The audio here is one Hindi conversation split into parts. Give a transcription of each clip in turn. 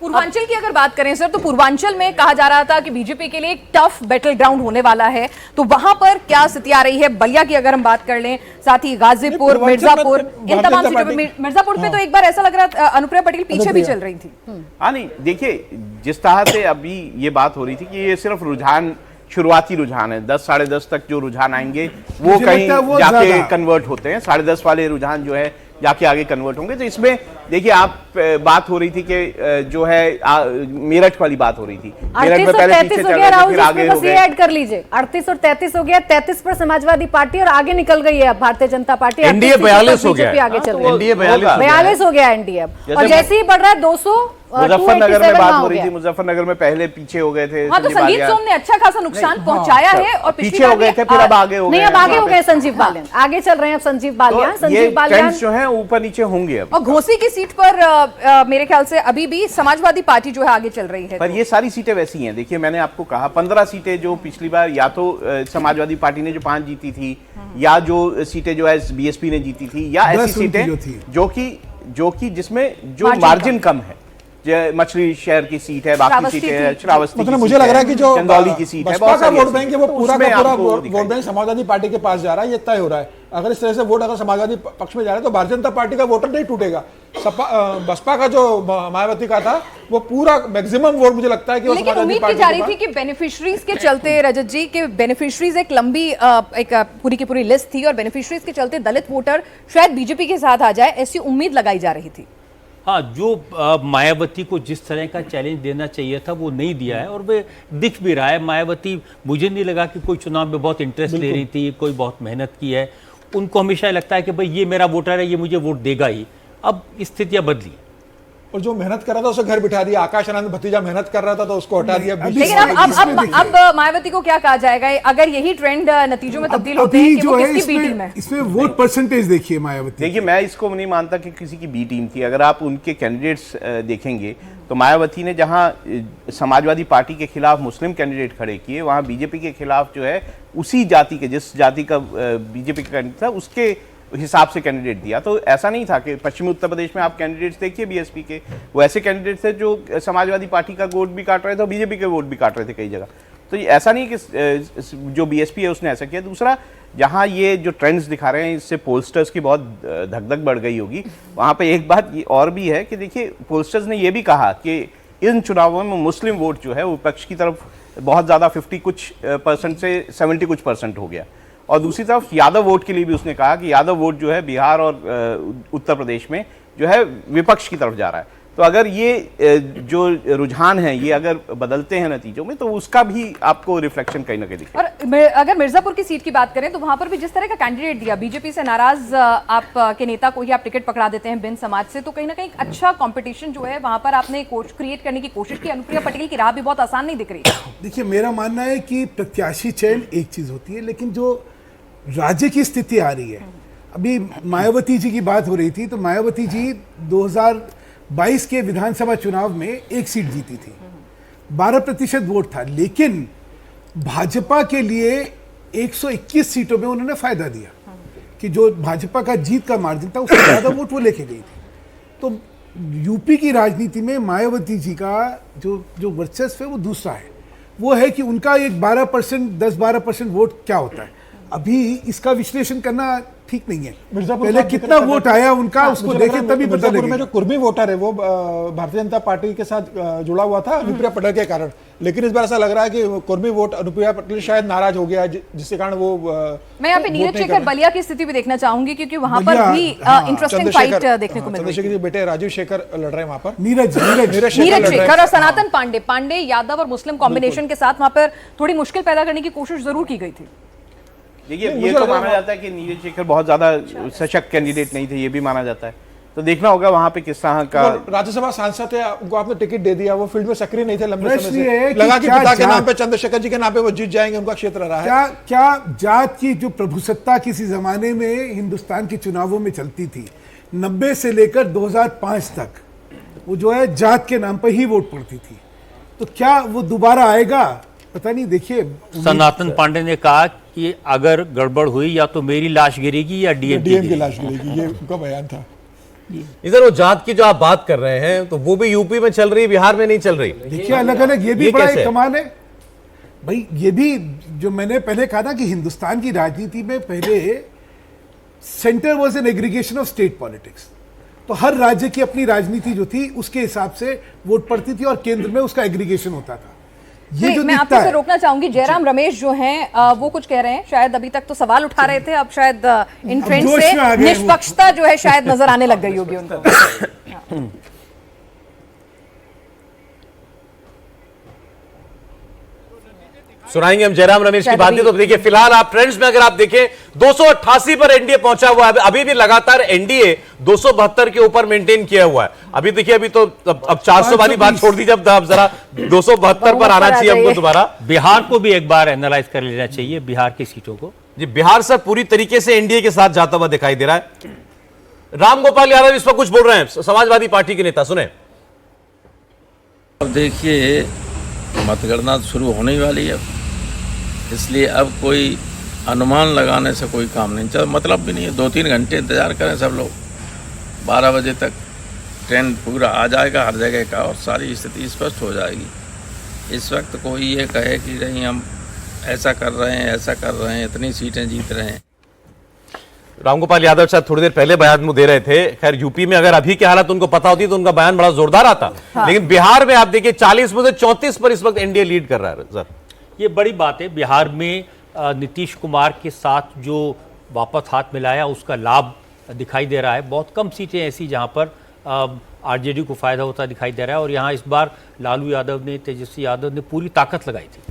पूर्वांचल की अगर बात करें सर, तो पूर्वांचल में कहा जा रहा था कि बीजेपी के लिए एक टफ बैटल ग्राउंड होने वाला है, तो वहां पर क्या स्थिति आ रही है? बलिया की अगर हम बात कर लें, साथ ही गाजीपुर, मिर्जापुर, इन तमाम सीटों पे, मिर्जापुर पे तो एक बार ऐसा लग रहा था अनुप्रिया पटेल पीछे भी चल रही थी। हाँ नहीं, देखिए जिस तरह से अभी ये बात हो रही थी कि ये सिर्फ रुझान, शुरुआती रुझान है, 10 साढ़े 10 तक जो रुझान आएंगे वो कहीं जाके कन्वर्ट होते हैं, 10:30 वाले रुझान जो है जाके आगे कन्वर्ट होंगे। तो इसमें देखिए आप बात हो रही थी कि जो है मेरठ वाली बात हो रही थी, मेरठ में पहले पीछे चल रहे थे, फिर आगे हो गए। ऐड कर लीजिए 38 और 33 हो गया, 33 पर समाजवादी पार्टी और आगे निकल गई है भारतीय जनता पार्टी। एनडीए 42 हो गया, आगे चल रही है, एनडीए 42 हो गया एनडीए, और जैसे ही बढ़ रहा है 200। मुजफ्फरनगर में बात हो रही थी, मुजफ्फरनगर में पहले पीछे हो गए थे। हाँ, तो संजीव सोम ने अच्छा खासा नुकसान पहुंचाया है और पीछे हो गए थे, फिर अब आगे हो गए। नहीं, अब आगे हो गए संजीव बालियान, आगे चल रहे हैं अब संजीव बालियान। संजीव बालियान जो है ऊपर नीचे होंगे अब। और घोसी की सीट पर मेरे ख्याल से अभी भी समाजवादी पार्टी जो है आगे चल रही है। पर ये सारी सीटें वैसी हैं, देखिए मैंने आपको कहा 15 सीटें जो पिछली बार या तो समाजवादी पार्टी ने जो 5 जीती थी, या जो सीटें जो है बीएसपी ने जीती थी, या ऐसी सीटें जो कि जिसमें जो मार्जिन कम है, मछली शहर की सीट है, बाकी सीटें है, श्रावस्ती, मतलब मुझे लग रहा है कि जो चंदौली की सीट है, बसपा का वोट बैंक है वो पूरा का पूरा वोट बैंक समाजवादी पार्टी के पास जा रहा है, ये तय हो रहा है। अगर इस तरह से वोट अगर समाजवादी पक्ष में जा रहा है तो भारतीय जनता पार्टी का वोटर नहीं टूटेगा। बसपा का जो मायावती का था वो पूरा मैक्सिमम वोट मुझे लगता है कि लेकिन उम्मीद की जा रही थी कि बेनिफिशरीज के चलते, रजत जी के बेनिफिशरीज एक लंबी एक पूरी की पूरी लिस्ट थी, और बेनिफिशरीज के चलते दलित वोटर शायद बीजेपी के साथ आ जाए, ऐसी उम्मीद लगाई जा रही थी। हाँ, जो मायावती को जिस तरह का चैलेंज देना चाहिए था वो नहीं दिया है, और वे दिख भी रहा है। मायावती मुझे नहीं लगा कि कोई चुनाव में बहुत इंटरेस्ट ले रही थी, कोई बहुत मेहनत की है। उनको हमेशा लगता है कि भाई ये मेरा वोटर है, ये मुझे वोट देगा ही। अब स्थितियां बदली, और जो मेहनत कर रहा था उसे घर बिठा दिया। आकाश आनंद भतीजा मेहनत कर रहा था तो उसको हटा दिया। लेकिन अब मायावती को क्या कहा जाएगा अगर यही ट्रेंड नतीजों में तब्दील होते हैं कि वो किसकी बी टीम है? इसमें वोट परसेंटेज देखिए मायावती। देखिए मैं इसको नहीं मानता कि किसी की बी टीम थी। अगर आप उनके कैंडिडेट्स देखेंगे तो मायावती ने जहां समाजवादी पार्टी के खिलाफ मुस्लिम कैंडिडेट खड़े किए, वहां बीजेपी के खिलाफ जो है उसी जाति के, जिस जाति का बीजेपी का कैंडिडेट था उसके हिसाब से कैंडिडेट दिया। तो ऐसा नहीं था कि पश्चिमी उत्तर प्रदेश में आप कैंडिडेट्स देखिए बीएसपी के, वो ऐसे कैंडिडेट थे जो समाजवादी पार्टी का वोट भी काट रहे थे और बीजेपी के वोट भी काट रहे थे कई जगह। तो ऐसा नहीं कि जो बीएसपी है उसने ऐसा किया। दूसरा, जहां ये जो ट्रेंड्स दिखा रहे हैं इससे पोलस्टर्स की बहुत धक-धक बढ़ गई होगी। वहां पे एक बात ये और भी है कि देखिए पोलस्टर्स ने ये भी कहा कि इन चुनावों में मुस्लिम वोट जो है वो विपक्ष की तरफ बहुत ज़्यादा 50 कुछ परसेंट से 70 कुछ परसेंट हो गया। और दूसरी तरफ यादव वोट के लिए भी उसने कहा कि यादव वोट जो है बिहार और उत्तर प्रदेश में जो है विपक्ष की तरफ जा रहा है। तो अगर ये जो रुझान है ये अगर बदलते हैं नतीजों में तो उसका भी आपको रिफ्लेक्शन कहीं ना कहीं दिखेगा। और अगर मिर्जापुर की सीट की बात करें तो वहां पर भी जिस तरह का कैंडिडेट दिया, बीजेपी से नाराज आप के नेता को ही आप टिकट पकड़ा देते हैं बिन समाज से, तो कहीं ना कहीं अच्छा कंपटीशन जो है वहां पर आपने क्रिएट करने की कोशिश की। अनुप्रिया पटेल की राह भी बहुत आसान नहीं दिख रही। देखिए मेरा मानना है कि प्रत्याशी चयन एक चीज होती है, लेकिन जो राज्य की स्थिति आ रही है, अभी मायावती जी की बात हो रही थी, तो मायावती जी 2022 के विधानसभा चुनाव में एक सीट जीती थी, 12% वोट था, लेकिन भाजपा के लिए 121 सीटों में उन्होंने फायदा दिया कि जो भाजपा का जीत का मार्जिन था उससे ज्यादा वोट वो लेके गई थी। तो यूपी की राजनीति में मायावती जी का जो वर्चस्व है वो दूसरा है, वो है कि उनका एक 12%, 10-12% वोट क्या होता है। अभी इसका विश्लेषण करना ठीक नहीं है। पहले कितना वोट आया उनका उसको देखें तभी पता लगेगा। में जो कुर्मी वोटर है वो भारतीय जनता पार्टी के साथ जुड़ा हुआ था अनुप्रिया पटेल के कारण, लेकिन इस बार ऐसा लग रहा है कि कुर्मी वोट अनुप्रिया पटेल शायद नाराज हो गया, जिसके कारण वो मैं यहाँ पे नीरज शेखर बलिया की स्थिति भी देखना चाहूंगी क्योंकि वहां पर भी इंटरेस्टिंग फाइट देखने को मिल रही है। चंद्रशेखर जी बेटे राजीव शेखर लड़ रहे हैं वहां पर, नीरज शेखर और सनातन पांडे यादव और मुस्लिम कॉम्बिनेशन के साथ वहां पर थोड़ी मुश्किल पैदा करने की कोशिश जरूर की गई थी। देखिए ये तो माना जाता है कि नीरज शेखर बहुत ज्यादा सशक्त कैंडिडेट नहीं थे, ये भी माना जाता है। तो देखना होगा वहां पे किस तरह का। राज्यसभा सांसद है, उनको आपने टिकट दे दिया, वो फील्ड में सक्रिय नहीं थे लंबे समय से, लगा कि पिता के नाम पे चंद्रशेखर जी के नाम पे वो जीत जाएंगे, उनका क्षेत्र रहा है। क्या जात की जो प्रभुसत्ता किसी जमाने में हिंदुस्तान के चुनावों में चलती थी, 90 से लेकर 2005 तक वो जो है जात के नाम पर ही वोट पड़ती थी, तो क्या वो दोबारा आएगा पता नहीं। देखिए सनातन पांडे ने कहा कि अगर गड़बड़ हुई या तो मेरी लाश गिरेगी या डीएम की लाश गिरेगी, ये उनका बयान था। इधर वो जात की जो आप बात कर रहे हैं तो वो भी यूपी में चल रही है, बिहार में नहीं चल रही। देखिए अलग अलग ये भी ये बड़ा कैसे एक है? कमाल है भाई। ये भी जो मैंने पहले कहा था कि हिंदुस्तान की राजनीति में पहले centre was an aggregation of state politics, तो हर राज्य की अपनी राजनीति जो थी उसके हिसाब से वोट पड़ती थी और केंद्र में उसका एग्रीगेशन होता था। ये जो मैं दिखता आपको है रोकना चाहूंगी, जयराम रमेश जो हैं वो कुछ कह रहे हैं, शायद अभी तक तो सवाल उठा रहे थे, अब शायद इन ट्रेंड जोश से में आ गए वो। निष्पक्षता जो है शायद नजर आने लग गई होगी उनको। सुनाएंगे हम जयराम रमेश की शायद बातें। अभी- तो देखिए फिलहाल आप ट्रेंड्स में अगर आप देखें 288 पर एनडीए पहुंचा हुआ है, अभी भी लगातार एनडीए 272 के ऊपर मेंटेन किया हुआ है। अभी देखिए अभी तो अब 400 वाली बात छोड़ दीजिए, अब जरा 272 पर आना चाहिए हमको दोबारा। बिहार को भी एक बार एनालाइज कर लेना चाहिए, बिहार की सीटों को। जी बिहार सर पूरी तरीके से एनडीए के साथ जाता हुआ दिखाई दे रहा है। रामगोपाल यादव इस पर कुछ बोल रहे हैं, समाजवादी पार्टी के नेता, सुने। अब देखिए मतगणना शुरू होने ही वाली है, इसलिए अब कोई अनुमान लगाने से कोई काम नहीं चल, मतलब भी नहीं है। 2-3 घंटे इंतजार करें सब लोग, 12 बजे तक ट्रेंड पूरा आ जाएगा हर जगह का और सारी स्थिति स्पष्ट हो जाएगी। इस वक्त कोई ये कहे कि नहीं हम ऐसा कर रहे हैं, ऐसा कर रहे हैं, इतनी सीटें जीत रहे हैं। रामगोपाल यादव शायद थोड़ी देर पहले बयान दे रहे थे। खैर यूपी में अगर अभी की हालत उनको पता होती तो उनका बयान बड़ा जोरदार आता। लेकिन बिहार में आप देखिए 40 में से 34 पर इस वक्त एनडीए लीड कर रहा है सर। ये बड़ी बात है। बिहार में नीतीश कुमार के साथ जो वापस हाथ मिलाया उसका लाभ दिखाई दे रहा है। बहुत कम सीटें ऐसी जहां पर आरजेडी को फायदा होता दिखाई दे रहा है, और यहां इस बार लालू यादव ने, तेजस्वी यादव ने पूरी ताकत लगाई थी।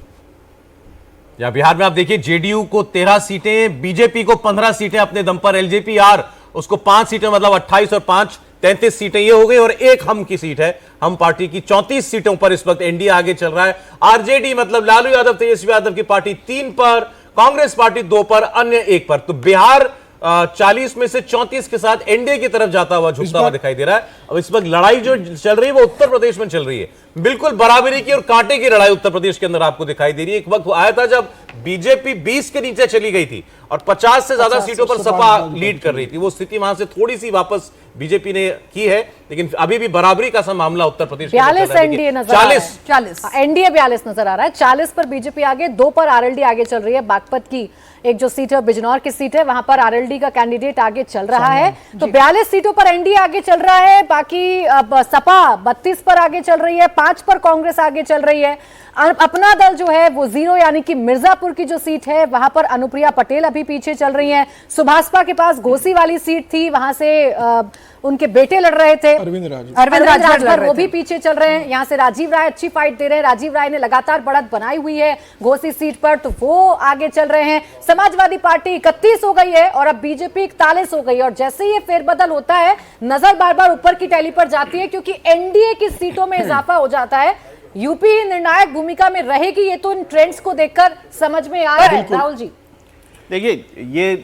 या बिहार में आप देखिए जेडीयू को 13 सीटें, बीजेपी को 15 सीटें अपने दम पर, एलजेपी आर उसको 5 सीटें, मतलब 28 और 5 33 सीटें ये हो गई, और एक हम की सीट है, हम पार्टी की 34 सीटों पर इस वक्त एनडीए आगे चल रहा है। आरजेडी मतलब लालू यादव तेजस्वी यादव की पार्टी 3 पर, कांग्रेस पार्टी 2 पर, अन्य 1 पर। तो बिहार 40 में से 34 के साथ एनडीए की तरफ जाता हुआ झुकता हुआ दिखाई दे रहा है। अब इस वक्त लड़ाई जो चल रही है वो उत्तर प्रदेश में चल रही है, बिल्कुल बराबरी की और कांटे की लड़ाई उत्तर प्रदेश के अंदर आपको दिखाई दे रही है। एक वक्त आया था जब बीजेपी 20 के नीचे चली गई थी और 50 से ज्यादा सीटों पर सपा लीड कर रही थी। वो स्थिति वहां से थोड़ी सी वापस बीजेपी ने की है, लेकिन अभी भी बराबरी का सा मामला उत्तर प्रदेश में 42 एनडीए नजर आ रहा है। 40 एनडीए 42 नजर आ रहा है। 40 पर बीजेपी आगे, 2 पर आरएलडी आगे चल रही है। बागपत की एक जो सीट है बिजनौर की सीट है, वहां पर आरएलडी का कैंडिडेट आगे चल रहा है। तो 42 सीटों पर एनडीए आगे चल रहा है। बाकी अब सपा 32 पर आगे चल रही है, 5 पर कांग्रेस आगे चल रही है। अपना दल जो है वो 0 यानी कि मिर्जापुर की जो सीट है वहां पर अनुप्रिया पटेल अभी पीछे चल रही हैं। सुभाषपा के पास घोसी वाली सीट थी, वहां से उनके बेटे लड़ रहे थे, अरविंद राजभर लड़ राजभर, रहे वो थे। भी पीछे चल रहे हैं। यहाँ से राजीव राय अच्छी फाइट दे रहे हैं। राजीव राय ने लगातार बढ़त बनाई हुई है घोसी सीट पर, तो वो आगे चल रहे हैं। समाजवादी पार्टी 31 हो गई है और अब बीजेपी 41 हो गई है। और जैसे ही ये फेरबदल होता है नजर बार बार ऊपर की टैली पर जाती है, क्योंकि एनडीए की सीटों में इजाफा हो जाता है। यूपी निर्णायक भूमिका में रहेगी, ये तो इन ट्रेंड्स को देखकर समझ में आ रहा है। राहुल जी देखिए ये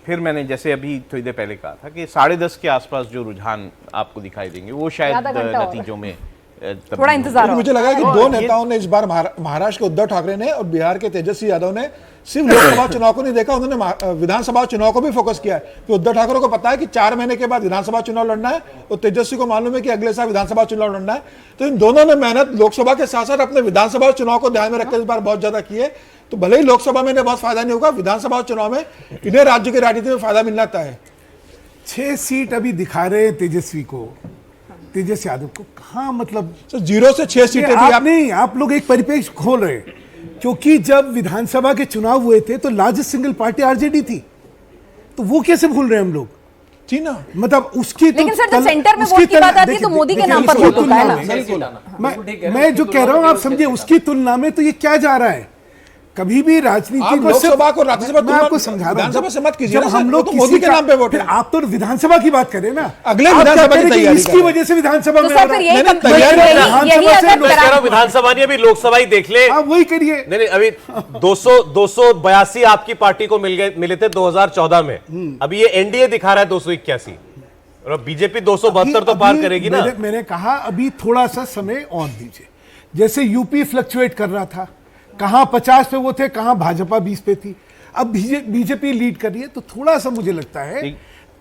फिर मैंने जैसे अभी थोड़ी देर पहले कहा था कि 10:30 के आसपास जो रुझान आपको दिखाई देंगे वो शायद आधा घंटा होगा। नतीजों में तब्दील थोड़ा इंतजार लेकिन मुझे लगा कि दो नेताओं ने इस बार महाराष्ट्र के उद्धव ठाकरे ने और बिहार के तेजस्वी यादव ने सिर्फ लोकसभा चुनाव को नहीं देखा, उन्होंने विधानसभा चुनाव को भी फोकस किया है। कि उद्धव ठाकरे को पता है कि 4 महीने के बाद विधानसभा चुनाव लड़ना है और तेजस्वी को मालूम है कि अगले साल विधानसभा चुनाव लड़ना है। तो इन दोनों ने मेहनत लोकसभा के साथ साथ अपने विधानसभा चुनाव को ध्यान में रखकर इस बार बहुत ज्यादा की है। तो भले ही लोकसभा में इन्हें बहुत फायदा नहीं होगा, विधानसभा चुनाव में इन्हें राज्य की राजनीति में फायदा मिलना तय है। 6 सीट अभी दिखा रहे हैं तेजस्वी को, तेजस्वी यादव को। कहाँ मतलब 0 से 6 सीटें भी आप नहीं, आप लोग एक परिप्रेक्ष्य खोल रहे हैं, क्योंकि जब विधानसभा के चुनाव हुए थे तो लार्जेस्ट सिंगल पार्टी आरजेडी थी, तो वो कैसे भूल रहे हैं हम लोग? थी ना, मतलब उसकी लेकिन सर जब सेंटर में वोट की बात आती है तो मोदी के नाम पर वोट होता है ना। मैं जो कह रहा हूं आप समझे, उसकी तुलना में तो ये क्या जा रहा है? कभी भी राजनीति आप को लोकसभा को राज्यसभा मैं आपको समझा रहा हूं, विधानसभा से मत कीजिए जब ना हम सर, लोग वो तो मोदी किसी के का- नाम पे वोट फिर है। आप तो विधानसभा की बात करें ना, अगले आप विधानसभा क्या की कह रहे हैं कि तैयारी इसकी कर रहे वजह से विधानसभा में तो हो सर रहा फिर है। यही नहीं, यही तैयारी अगर विधानसभा से मैं कह रहा हूं करा- विधानसभा नहीं, अभी लोकसभा ही देख ले। आप वही करिए। नहीं अभी 282 आपकी पार्टी को मिले थे 2014 में, अभी ये एनडीए दिखा रहा है 281, और बीजेपी 272 तो पार अभी करेगी ना। मैंने कहा अभी थोड़ा सा समय और दीजिए। जैसे यूपी फ्लक्चुएट कर रहा था, कहां 50 पे वो थे, कहां भाजपा 20 पे थी, अब बीजेपी लीड कर रही है, तो थोड़ा सा मुझे लगता है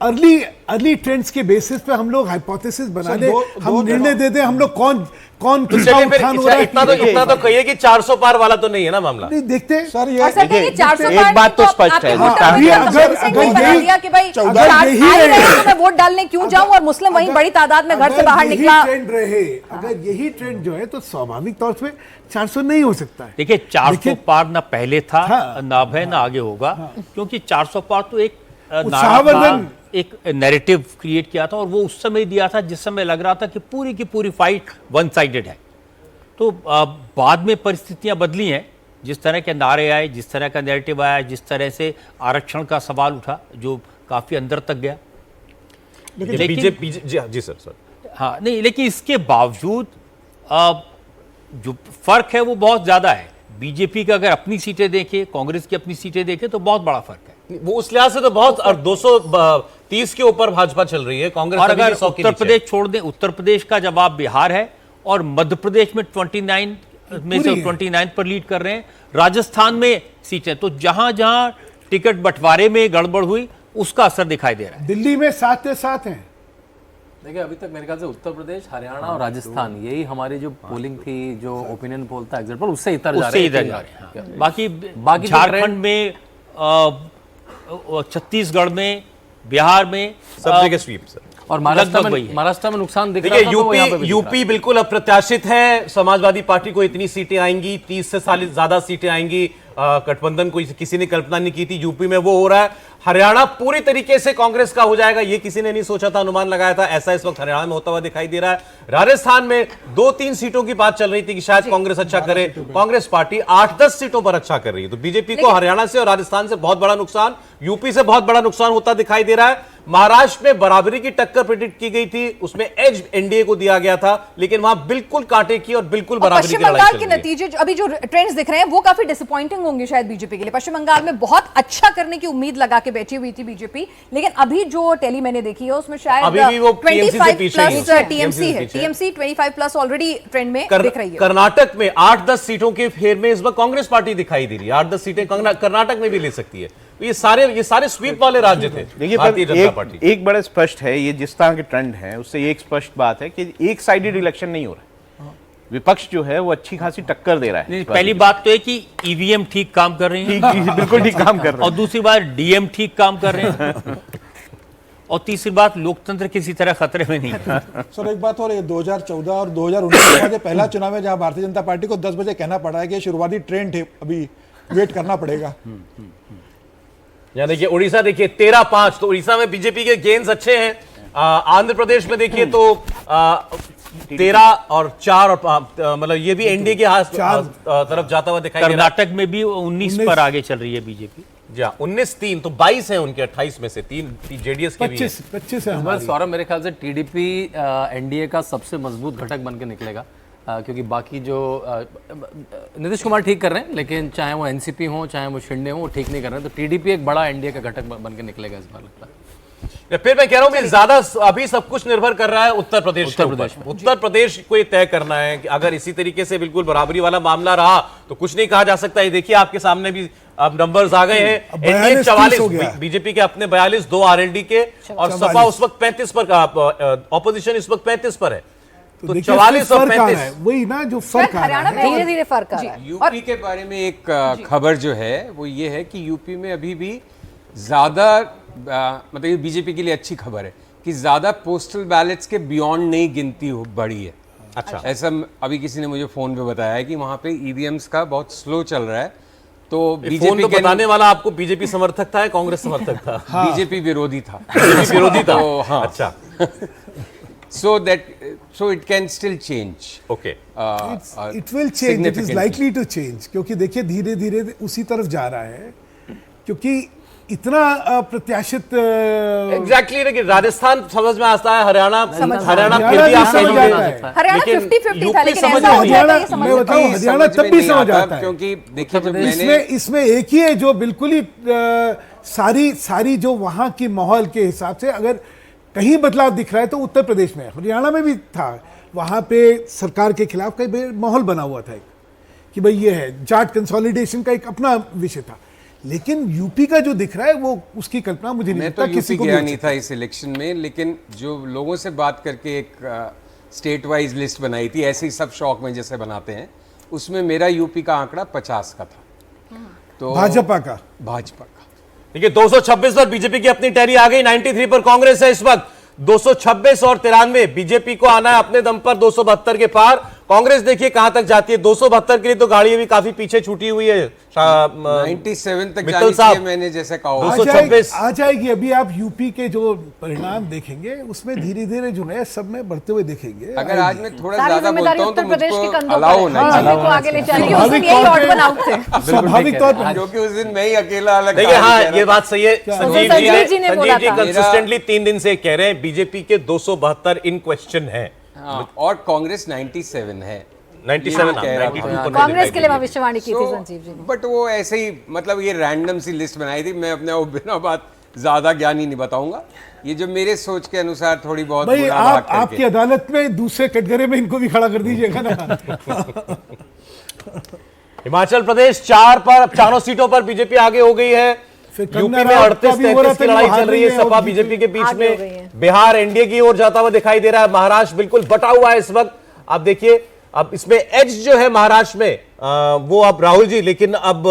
अर्ली ट्रेंड्स के बेसिस पे हम लोग हाइपोथेसिस बना सर, दे, हम निर्णय दे दे हम लोग कौन तो किसका चलिए फिर उत्थान हो रहा है। इतना तो कहिए कि 400 पार वाला तो नहीं है ना मामला। नहीं देखते सर और ये सर देखिए 400 एक बात तो स्पष्ट है, अभी अगर यही- दिया कि भाई अगर चार यही आ ही रहे रहे- हैं तो मैं वोट डालने क्यों जाऊं, और मुस्लिम वहीं बड़ी तादाद में घर से बाहर यही निकला। ट्रेंड रहे, अगर यही ट्रेंड जो है तो स्वाभाविक तौर पे 400 नहीं हो सकता है। देखिए 400 देखिए, पार ना पहले था, हाँ। ना अब है, ना आगे होगा, क्योंकि 400 पार तो एक उत्साहवर्धन। एक नैरेटिव क्रिएट किया था, और वो उस समय दिया था जिस समय लग रहा था कि पूरी की पूरी फाइट वन साइडेड है। तो बाद में परिस्थितियां बदली हैं, जिस तरह के नारे आए, जिस तरह का नैरेटिव आया, जिस तरह से आरक्षण का सवाल उठा जो काफी अंदर तक गया। लेकिन बीजेपी जी सर हाँ नहीं, लेकिन इसके बावजूद जो फर्क है वो बहुत ज्यादा है। बीजेपी का अगर अपनी सीटें देखें, कांग्रेस की अपनी सीटें देखें तो बहुत बड़ा फर्क है। वो उस लिहाज से तो बहुत, और 230 के ऊपर भाजपा चल रही है, कांग्रेस और अभी अगर भी 100 के उत्तर नीचे है। प्रदेश छोड़ दें, उत्तर प्रदेश का जवाब बिहार है, और मध्य प्रदेश में 29 में से 29 पर लीड कर रहे हैं। राजस्थान में सीटें, तो जहां जहां टिकट बंटवारे में गड़बड़ हुई उसका असर दिखाई दे रहा है। दिल्ली में 7 के 7 हैं। देखिए अभी तक मेरे ख्याल से उत्तर प्रदेश, हरियाणा और राजस्थान, यही हमारी जो पोलिंग थी, जो ओपिनियन पोल था एग्जिट पोल, उससे इतर जा उससे रहे इधर जा रहे हैं। हाँ। बाकी बाकी जो झारखंड trend- में, छत्तीसगढ़ में, बिहार में सब जगह स्वीप सर। और लगभग वही है। महाराष्ट्र में नुकसान दिख रहा देखिए था, तो वो यहाँ पे भी दिख रहा है। यूपी बिल्कुल अप्रत्याशित है। समाजवादी पार्टी को इतनी सीटें आएंगी, 30 से ज्यादा सीटें आएंगी, गठबंधन को किसी ने कल्पना नहीं की थी। यूपी में वो हो रहा है। हरियाणा पूरी तरीके से कांग्रेस का हो जाएगा, ये किसी ने नहीं सोचा था, अनुमान लगाया था। ऐसा इस वक्त हरियाणा में होता हुआ दिखाई दे रहा है। राजस्थान में 2-3 सीटों की बात चल रही थी कि शायद कांग्रेस अच्छा करे। कांग्रेस पार्टी 8-10 सीटों पर अच्छा कर रही है। तो बीजेपी को हरियाणा से और राजस्थान से बहुत बड़ा नुकसान, यूपी से बहुत बड़ा नुकसान होता दिखाई दे रहा है। महाराष्ट्र में बराबरी की टक्कर प्रेडिक्ट की गई थी, उसमें एज एनडीए को दिया गया था, लेकिन वहां बिल्कुल कांटे की और बिल्कुल बराबरी की पश्चिम लड़ाई बंगाल चल के रही है। नतीजे अभी जो ट्रेंड्स दिख रहे हैं वो काफी डिसअपॉइंटिंग होंगे शायद बीजेपी के लिए। पश्चिम बंगाल में बहुत अच्छा करने की उम्मीद लगा के बैठी हुई थी बीजेपी, लेकिन अभी जो टेली मैंने देखी है उसमें शायद अभी भी वो TMC से 25 पीछे ही प्लस है। टीएमसी है। टीएमसी 25 प्लस ऑलरेडी ट्रेंड में दिख रही है। कर्नाटक में 8-10 सीटों के फेर में इस बार कांग्रेस पार्टी दिखाई दे रही है। 8-10 सीटें कर्नाटक में भी ले सकती है। तो ये सारे स्वीप वाले राज्य थे। देखिए भारतीय पर जनता पार्टी एक बड़ा स्पष्ट है, ये जिस तरह के ट्रेंड है उससे एक स्पष्ट बात है कि एक साइडेड इलेक्शन नहीं हो रहा है। विपक्ष जो है वो अच्छी खासी टक्कर दे रहा है। पहली बात तो है कि ईवीएम ठीक काम कर रहे हैं, ठीक बिल्कुल ठीक काम कर रहा और दूसरी बात डीएम ठीक काम कर रहे हैं, और तीसरी बात लोकतंत्र किसी तरह खतरे में नहीं है। सर एक बात और, ये 2014 और 2019 के बाद ये पहला चुनाव है जहां भारतीय जनता पार्टी को 10 बजे कहना पड़ा है कि ये शुरुआती ट्रेंड है, अभी वेट करना पड़ेगा। यहाँ देखिए उड़ीसा, देखिए 13-5, तो उड़ीसा में बीजेपी के गेन्स अच्छे हैं। आंध्र प्रदेश में देखिए तो 13 और 4 और मतलब ये भी एनडीए के तरफ जाता हुआ दिखाई दे रहा है। कर्नाटक में भी 19 पर आगे चल रही है बीजेपी। जी हाँ, 19-3, तो 22 है उनके, 28 में से 3 जेडीएस के भी हैं। 25 है बस हमारी। सौरभ, मेरे ख्याल से टीडीपी एनडीए का सबसे मजबूत घटक बन के निकलेगा, क्योंकि बाकी जो नीतीश कुमार ठीक कर रहे हैं, लेकिन चाहे वो एनसीपी हो चाहे वो शिंदे हो, वो ठीक नहीं कर रहे हैं। तो टीडीपी एक बड़ा एनडीए का घटक बन के निकलेगा इस बार, लगता है। फिर मैं कह रहा हूं कि ज्यादा अभी सब कुछ निर्भर कर रहा है उत्तर प्रदेश के ऊपर। उत्तर प्रदेश को ये तय करना है कि अगर इसी तरीके से बिल्कुल बराबरी वाला मामला रहा तो कुछ नहीं कहा जा सकता। ये देखिए आपके सामने भी अब नंबर्स आ गए हैं। एनडीए 44, बीजेपी के अपने 42, 2 आरएलडी के, और सपा उस वक्त 35 पर, ऑपोजिशन इस वक्त 35 पर है। तो 44 और 35, वही ना जो फर्क आ रहा है। धीरे धीरे फर्क आ रहा है। यूपी के बारे में एक खबर जो है वो ये है कि यूपी में अभी भी ज़्यादा मतलब ये बीजेपी के लिए अच्छी खबर है कि ज़्यादा पोस्टल बैलेट्स के बियॉन्ड नहीं गिनती बढ़ी है। अच्छा, ऐसा अभी किसी ने मुझे फ़ोन पे बताया है कि वहाँ पे ईवीएम्स का बहुत स्लो चल रहा है। तो बीजेपी बीजेपी बताने वाला आपको बीजेपी समर्थक था या कांग्रेस समर्थक था? बीजेपी विरोधी था। बीजेपी विरोधी था। तो हाँ, अच्छा, so it can still change. Okay. It will change, it is likely to change, क्योंकि देखिए धीरे धीरे उसी तरफ जा रहा है, क्योंकि इतना अप्रत्याशित एग्जैक्टली, लेकिन राजस्थान समझ में आता है, हरियाणा फिर भी हरियाणा आप भी समझ कह आता लीजिए। है। हरियाणा लेकिन 50-50 था, यूपी लेकिन समझ ऐसा हो में जाता है ये मैं समझ बताऊं, कहीं हरियाणा समझ तब में भी नहीं समझ आता, आता है, क्योंकि देखिए जब मैंने इसमें एक ही है जो बिल्कुल ही सारी जो वहां की माहौल के हिसाब से अगर कहीं बदलाव दिख रहा है तो उत्तर प्रदेश में, हरियाणा में भी था। वहां पे सरकार के खिलाफ कई माहौल बना हुआ था कि भाई ये है, जाट कंसोलिडेशन का एक अपना विषय था। लेकिन यूपी का जो दिख रहा है वो उसकी कल्पना मुझे नहीं मैं तो लगता किसी यूपी को भी गया हो नहीं सकती। था इस इलेक्शन में, लेकिन जो लोगों से बात करके एक स्टेट वाइज लिस्ट बनाई थी, ऐसे ही सब शौक में जैसे बनाते हैं, उसमें मेरा यूपी का आंकड़ा 50 का था। तो भाजपा का देखिए 226 पर बीजेपी की अपनी टैली आ गई, 93 पर कांग्रेस है इस वक्त। 226 और 93 बीजेपी को आना है अपने दम पर 272 के पार। कांग्रेस देखिए कहां तक जाती है, 272 के लिए तो गाड़ी अभी काफी पीछे छूटी हुई है। 97 तक मित्तल जानी साहब, चाहिए, मैंने जैसे कहा। 226 आ जाएगी। अभी आप यूपी के जो परिणाम देखेंगे उसमें धीरे धीरे जो है सब में बढ़ते हुए देखेंगे। अगर आज मैं थोड़ा सारी ज्यादा जिम्मेदारी बोलता हूं तो उत्तर प्रदेश के मुझको कंधों अलाउ पर होना है। चाहिए, बीजेपी को आगे ले जाने क्योंकि उस दिन यही ऑड वन आउट थे। स्वाभाविक तौर पर क्योंकि उस दिन मैं ही अकेला अलग देखिए कहानी हाँ कह रहा ये था। बात सही है। संजीव जी ने बोला था। कंसिस्टेंटली 3 दिन से कह रहे हैं बीजेपी के 272 इन क्वेश्चन है। हाँ, और कांग्रेस 97 है। 97 कह रहा 92 था। पर कांग्रेस के लिए दिखाई भविष्यवाणी की थी संजीव जी ने। बट वो ऐसे ही, मतलब ये रैंडम सी लिस्ट बनाई थी। मैं अपने बिना बात ज्यादा ज्ञानी नहीं बताऊंगा, ये जो मेरे सोच के अनुसार थोड़ी बहुत भाई बुरा आप भाग करके। आपकी अदालत में दूसरे कटघरे में इनको भी खड़ा कर दीजिएगा ना। हिमाचल प्रदेश 4 पर, चारों सीटों पर बीजेपी आगे हो गई है। फिर यूपी कंगना में राउत का 38-33 भी हो रहा की था, लड़ाई वो हार चल रही है रही है सपा और बीजेपी के बीच आगे हो गई में। है। बिहार एनडीए की ओर जाता हुआ दिखाई दे रहा है। महाराष्ट्र बिल्कुल बटा हुआ है इस वक्त। आप देखिए अब इसमें एज जो है महाराष्ट्र में वो अब राहुल जी, लेकिन अब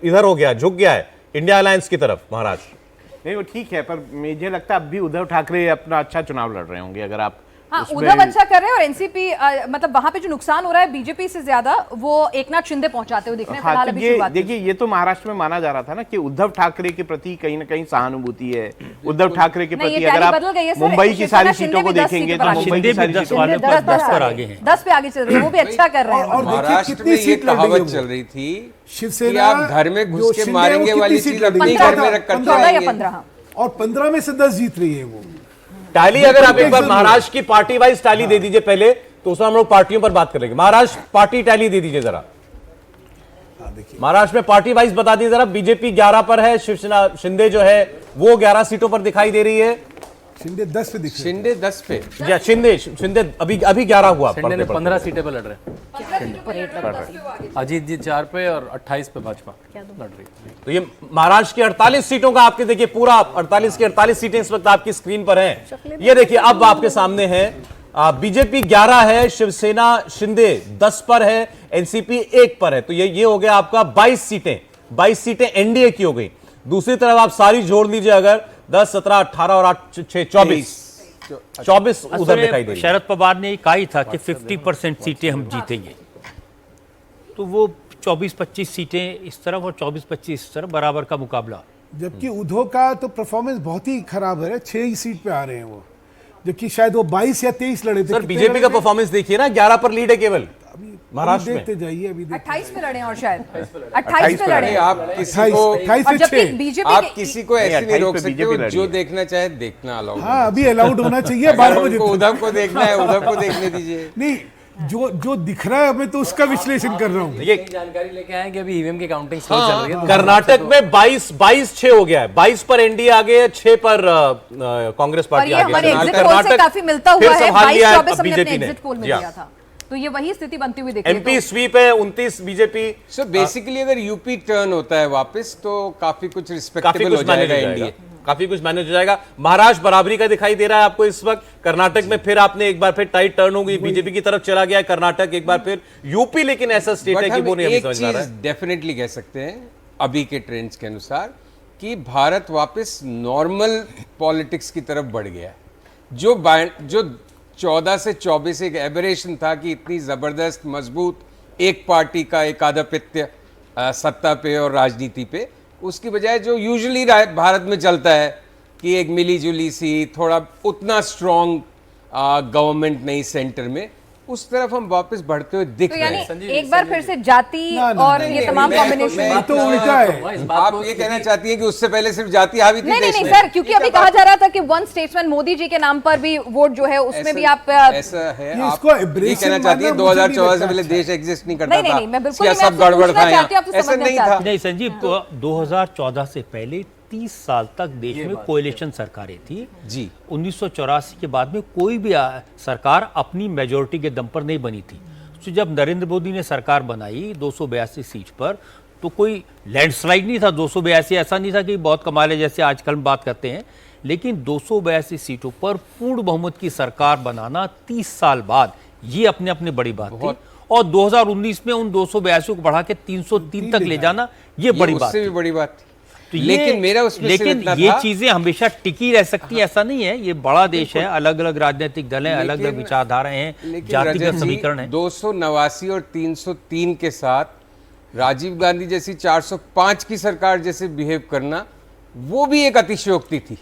इधर हो गया, झुक गया है इंडिया अलायंस की तरफ महाराष्ट्र। नहीं वो ठीक है, पर मुझे लगता है अब भी उद्धव ठाकरे अपना अच्छा चुनाव लड़ रहे होंगे। अगर आप हाँ, उसमें- उद्धव अच्छा कर रहे हैं और एनसीपी मतलब वहां पे जो नुकसान हो रहा है बीजेपी से ज्यादा वो एकनाथ शिंदे पहुंचाते हुए दिख रहे हैं। हाँ, फिलहाल तो अभी ये शुरुआत में। देखिए ये तो महाराष्ट्र में माना जा रहा था ना कि उद्धव ठाकरे के प्रति कहीं ना कहीं सहानुभूति है। उद्धव ठाकरे के नहीं, ये प्रति अगर टैली आप बदल गई है सर। मुंबई की शिवसेना सारी शिंदे सीटों को भी 10 देखेंगे सीटों तो पर मुंबई शिंदे की भी सारी 10 सीटों वाले में 10 पर आगे हैं। 10 पे आगे चल रही है, वो भी अच्छा कर रहे हैं। और देखिए महाराष्ट्र कितनी में ये सीट लड़ रही है कहावत वो। चल रही थी कि शिवसेना आप घर में जो घुस के शिंदे मारेंगे है, वो वाली कितनी चीज सीट लड़ अपनी रही है? घर में रख कर 14 या चलाएंगे। 15 और 15 में से 10 जीत रही है वो। टैली अगर आप एक बार महाराष्ट्र की पार्टी वाइज टैली दे दीजिए पहले, तो उसमें हम लोग पार्टियों पर बात करेंगे। महाराष्ट्र पार्टी टैली दे दीजिए जरा। महाराष्ट्र में पार्टी वाइज बता दीजिए जरा। बीजेपी 11 पर है, शिवसेना शिंदे जो है वो 11 सीटों पर दिखाई दे रही है। शिंदे 10 पे दिख रहे हैं। शिंदे 10 पे। या शिंदे अभी 11 हुआ। शिंदे ने पढ़ते- 15 सीटें पे लड़ रहे हैं। अजीत जी 4 पे और 28 पे भाजपा लड़ रही है। तो ये महाराष्ट्र की 48 सीटों का आपके देखिए पूरा 48 की 48 सीटें इस वक्त आपकी स्क्रीन पर हैं। ये देखिए अब आपके सामने है बीजेपी 11 है, शिवसेना शिंदे 10 पर है, एनसीपी 1 पर है। तो ये हो गया आपका 22 सीटें एनडीए की हो गई। दूसरी तरफ आप सारी जोड़ लीजिए अगर 10, 17, 18 और 8, 6, 24 उधर दिखाई दे रही है। शरद पवार ने कहा ही था कि 50% सीटें हम जीतेंगे, तो वो 24-25 सीटें इस तरफ और 24-25 इस तरफ बराबर का मुकाबला। जबकि उद्धव का तो परफॉर्मेंस बहुत ही खराब है, 6 ही सीट पे आ रहे हैं वो, जबकि शायद वो 22 या 23 लड़े थे। सर कितने बीजेपी लड़े का थे? परफॉर्मेंस देखिए ना, 11 पर लीड है केवल महाराष्ट्र में। देखते जाइए अभी देखते 28 पे लड़े हैं और शायद 28 पे लड़े अरे हैं। आप किसी को 28 और से जबकि 6। बीजेपी आप के किसी को ऐसे नहीं 28 रोक पे सकते बीजेपी हो, लड़ी जो है। देखना चाहे देखना अलाउड। हाँ अभी अलाउड होना चाहिए 12 बजे तक। उद्धव को देखना है उद्धव को देखने दीजिए। नहीं जो दिख रहा है मैं तो उसका विश्लेषण कर रहा हूँ। ये जानकारी लेके आए कि अभी ईवीएम की काउंटिंग स्लो चल रही है। कर्नाटक में 22-6 हो गया है। 22 पर एनडीए आगे है, 6 पर कांग्रेस और पार्टी ये आगे हमारे है। एग्जिट पोल से काफी मिलता फिर हुआ है। संभाल लिया है 22-24 हमने अपने बीजेपी ने। एग्जिट पोल में जी हाँ। दिया था, तो ये वही स्थिति बनती हुई दिख रही एमपी है। स्वीप है 29 बीजेपी। सो बेसिकली अगर यूपी टर्न होता है वापस तो काफी कुछ काफी रिस्पेक्टेबल कुछ हो मैनेज जाएगा हो एनडीए। जाएगा, काफी कुछ मैनेज हो जाएगा। महाराष्ट्र बराबरी का दिखाई दे रहा है आपको इस वक्त। कर्नाटक में फिर आपने एक बार फिर टाइट टर्न होगी, बीजेपी की तरफ चला गया है कर्नाटक एक बार फिर। यूपी लेकिन ऐसा स्टेट है कि वो नहीं हमें एक समझ में आ रहा चीज है। डेफिनेटली कह सकते हैं अभी के ट्रेंड्स के अनुसार कि भारत वापस नॉर्मल पॉलिटिक्स की तरफ बढ़ गया है। जो 14 से 24 एक एबरेशन था कि इतनी जबरदस्त मजबूत एक पार्टी का एकाधिपत्य सत्ता पे और राजनीति पे, उसकी बजाय जो यूजुअली भारत में चलता है कि एक मिली जुली सी थोड़ा उतना स्ट्रॉन्ग गवर्नमेंट नहीं सेंटर में, उस तरफ हम वापस बढ़ते हुए दिख तो रहे यानी हैं। एक बार फिर से जाति और ये तमाम कॉम्बिनेशन। ये तो उल्टा है। आप ये कहना चाहती हैं कि उससे पहले सिर्फ जाति हावी थी नहीं देश नहीं में? सर, क्योंकि अभी कहा जा रहा था कि वन स्टेट्समैन मोदी जी के नाम पर भी वोट जो है उसमें भी आप ऐसा है, ये आप इसको ये aberration कहना चाहती हैं मानना मुझे नहीं 2014 से लगता पहले अच्छा देश एग्जिस्ट नहीं करता नहीं, था? नहीं, मैं बिल्कुल क्या नहीं, मैं सब आपसे गड़बड़ पूछना था चाहती हूँ, आप तो यहाँ? ऐसा समझना नहीं चाहती था। नहीं संजीव, 2014 से पहले 30 साल तक देश में कोएलिशन सरकारें थी जी। 1984 के बाद में कोई भी सरकार अपनी मेजोरिटी के दम पर नहीं बनी थी। तो जब नरेंद्र मोदी ने सरकार बनाई 282 सीट पर, तो कोई लैंडस्लाइड नहीं था। 282 ऐसा नहीं था कि बहुत कमाल है जैसे आजकल हम बात करते हैं, लेकिन 282 सीटों पर पूर्ण बहुमत की सरकार बनाना 30 साल बाद, ये अपने अपने बड़ी बात थी। और 2019 में उन 282 को बढ़ा के 303 तक ले जाना, ये बड़ी बात उससे भी थी। बड़ी बात थी। तो लेकिन मेरा उसमें सिर्फ लेकिन इतना ये था- चीजें हमेशा टिकी रह सकती है ऐसा नहीं है। ये बड़ा देश है, अलग अलग राजनीतिक दल हैं, अलग अलग लेकिन- विचारधाराएं हैं, लेकिन जातिगत रजत जी, समीकरण है। 289 और 303 के साथ राजीव गांधी जैसी 405 की सरकार जैसे बिहेव करना, वो भी एक अतिशयोक्ति थी।